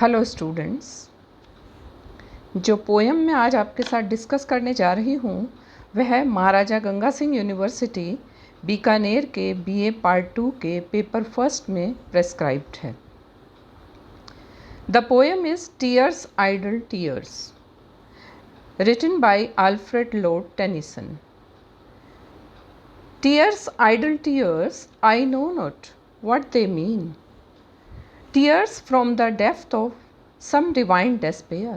Hello students, जो poem मैं आज आपके साथ डिस्कस करने जा रही हूँ वह महाराजा गंगा सिंह यूनिवर्सिटी बीकानेर के बीए पार्ट 2 के पेपर फर्स्ट में प्रेस्क्राइब्ड है। The poem is tears idle tears, written by Alfred Lord Tennyson. Tears idle tears, I know not what they mean. Tears from the depth of some divine despair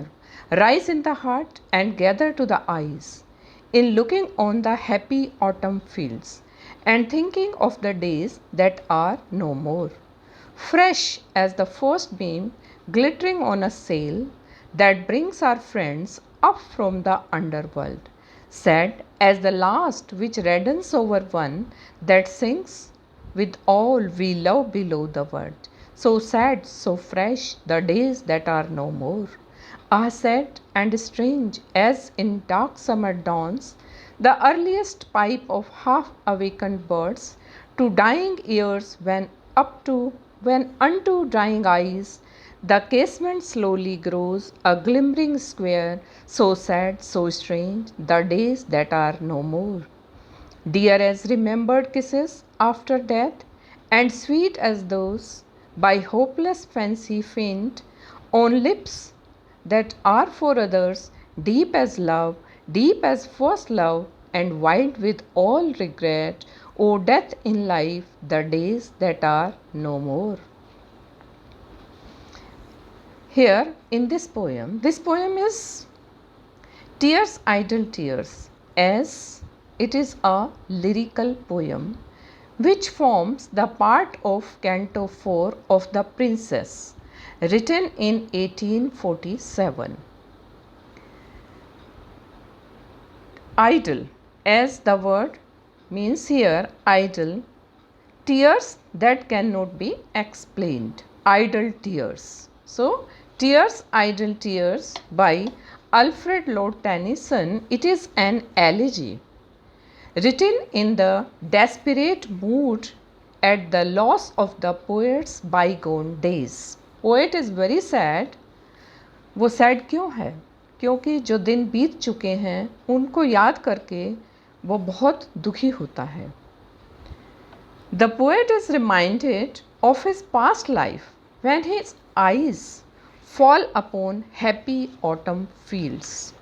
rise in the heart and gather to the eyes in looking on the happy autumn fields and thinking of the days that are no more. Fresh as the first beam glittering on a sail that brings our friends up from the underworld. Sad as the last which reddens over one that sinks with all we love below the world. So sad, so fresh, the days that are no more are sad and strange as in dark summer dawns the earliest pipe of half-awakened birds to dying ears when unto drying eyes the casement slowly grows a glimmering square, so sad, so strange, the days that are no more. Dear as remembered kisses after death, and sweet as those by hopeless fancy faint on lips that are for others, deep as first love, and wild with all regret, O death in life, the days that are no more. Here in this poem is Tears Idle Tears, as it is a lyrical poem which forms the part of Canto 4 of The Princess, written in 1847. Idle, as the word means here, idle, tears that cannot be explained, idle tears. So, Tears Idle Tears by Alfred Lord Tennyson, it is an elegy written in the desperate mood at the loss of the poet's bygone days. Poet is very sad. वो sad क्यों है? क्योंकि जो दिन बीत चुके हैं उनको याद करके वो बहुत दुखी होता है। The poet is reminded of his past life when his eyes fall upon happy autumn fields.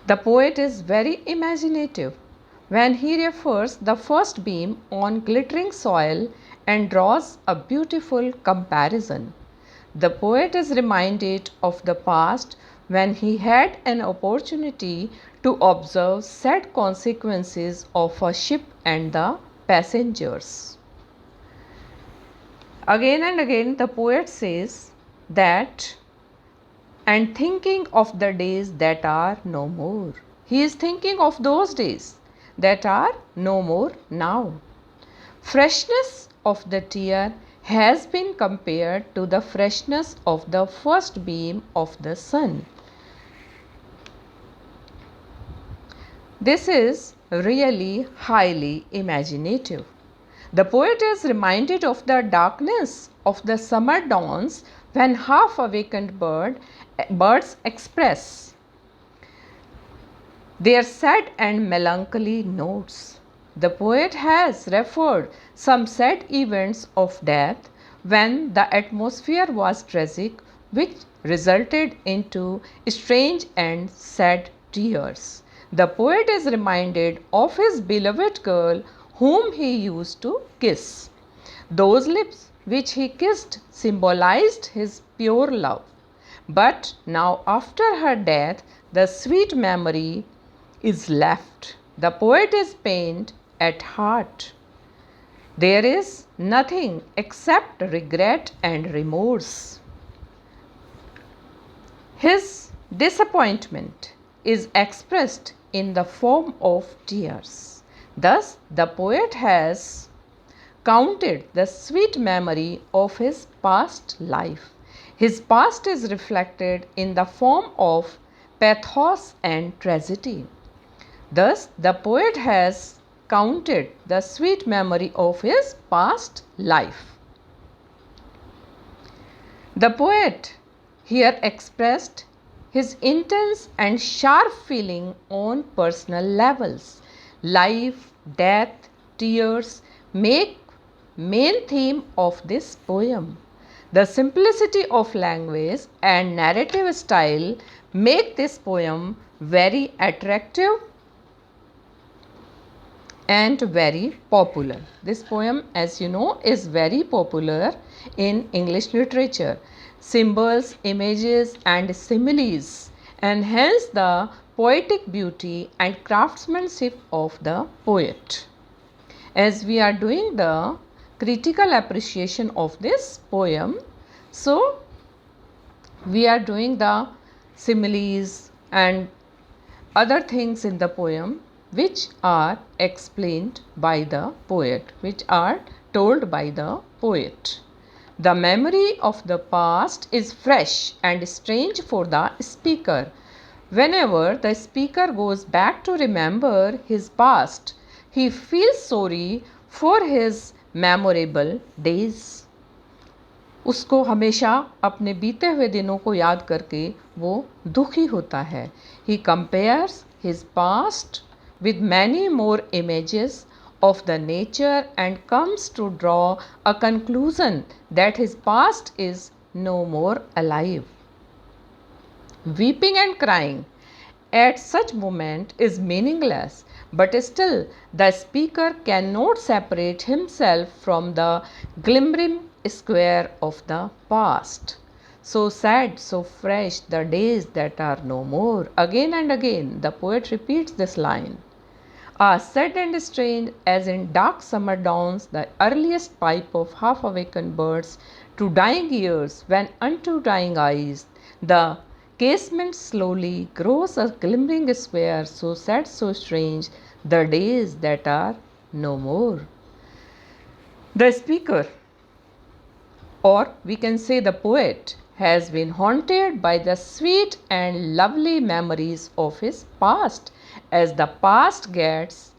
The poet is very imaginative when he refers the first beam on glittering soil and draws a beautiful comparison. The poet is reminded of the past when he had an opportunity to observe sad consequences of a ship and the passengers. Again and again the poet says that, and thinking of the days that are no more. He is thinking of those days that are no more now. Freshness of the tear has been compared to the freshness of the first beam of the sun. This is really highly imaginative. The poet is reminded of the darkness of the summer dawns when half-awakened birds express their sad and melancholy notes. The poet has referred some sad events of death when the atmosphere was tragic, which resulted into strange and sad tears. The poet is reminded of his beloved girl whom he used to kiss. Those lips which he kissed symbolized his pure love. But now, after her death, the sweet memory is left. The poet is pained at heart. There is nothing except regret and remorse. His disappointment is expressed in the form of tears. Thus, the poet has counted the sweet memory of his past life. His past is reflected in the form of pathos and tragedy. Thus, the poet has counted the sweet memory of his past life. The poet here expressed his intense and sharp feeling on personal levels. Life, death, tears make main theme of this poem. The simplicity of language and narrative style make this poem very attractive and very popular. This poem, as you know, is very popular in English literature. Symbols, images and similes enhance the poetic beauty and craftsmanship of the poet. As we are doing the critical appreciation of this poem, so we are doing the similes and other things in the poem which are explained by the poet, which are told by the poet. The memory of the past is fresh and strange for the speaker. Whenever the speaker goes back to remember his past, he feels sorry for his memorable days. उसको हमेशा अपने बीते हुए दिनों को याद करके वो दुखी होता है. He compares his past with many more images of the nature and comes to draw a conclusion that his past is no more alive. Weeping and crying at such moment is meaningless, but still the speaker cannot separate himself from the glimmering square of the past. So sad, so fresh, the days that are no more. Again and again the poet repeats this line. Sad and strange as in dark summer dawns the earliest pipe of half-awakened birds to dying ears, when unto dying eyes the casement slowly grows a glimmering square, so sad, so strange, the days that are no more. The speaker, or we can say the poet, has been haunted by the sweet and lovely memories of his past. As the past gets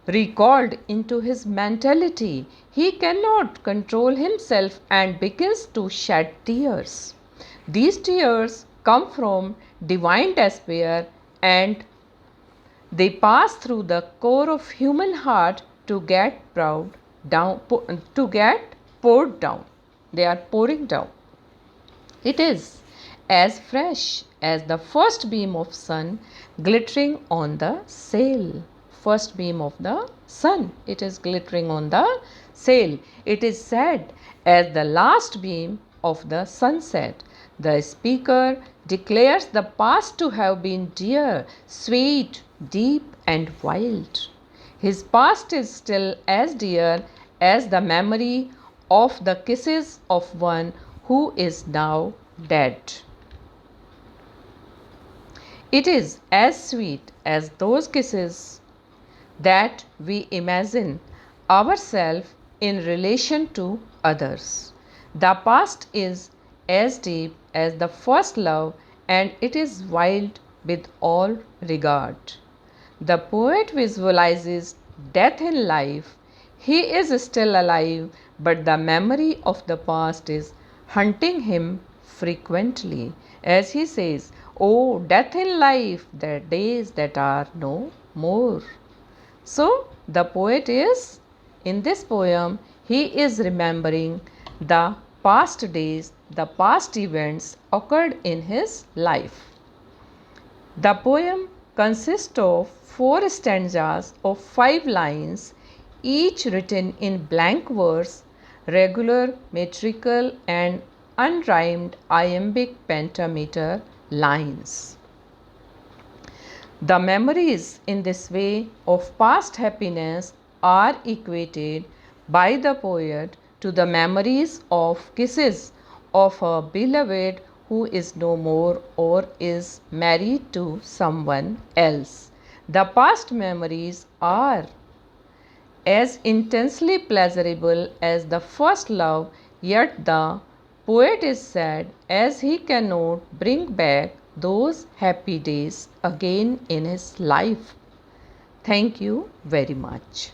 recalled into his mentality, he cannot control himself and begins to shed tears. These tears come from divine despair and they pass through the core of human heart to get poured down. They are pouring down. It is as fresh as the first beam of sun glittering on the sail. First beam of the sun, it is glittering on the sail. It is sad as the last beam of the sunset. The speaker declares the past to have been dear, sweet, deep and wild. His past is still as dear as the memory of the kisses of one who is now dead. It is as sweet as those kisses that we imagine ourselves in relation to others. The past is as deep as the first love and it is wild with all regard. The poet visualizes death in life. He is still alive, but the memory of the past is hunting him frequently. As he says, "Oh, death in life, the days that are no more." So, the poet is, in this poem, he is remembering the past days, the past events occurred in his life. The poem consists of 4 stanzas of 5 lines, each written in blank verse, regular, metrical and unrhymed iambic pentameter lines. The memories in this way of past happiness are equated by the poet to the memories of kisses of a beloved who is no more or is married to someone else. The past memories are as intensely pleasurable as the first love, yet the poet is sad as he cannot bring back those happy days again in his life. Thank you very much.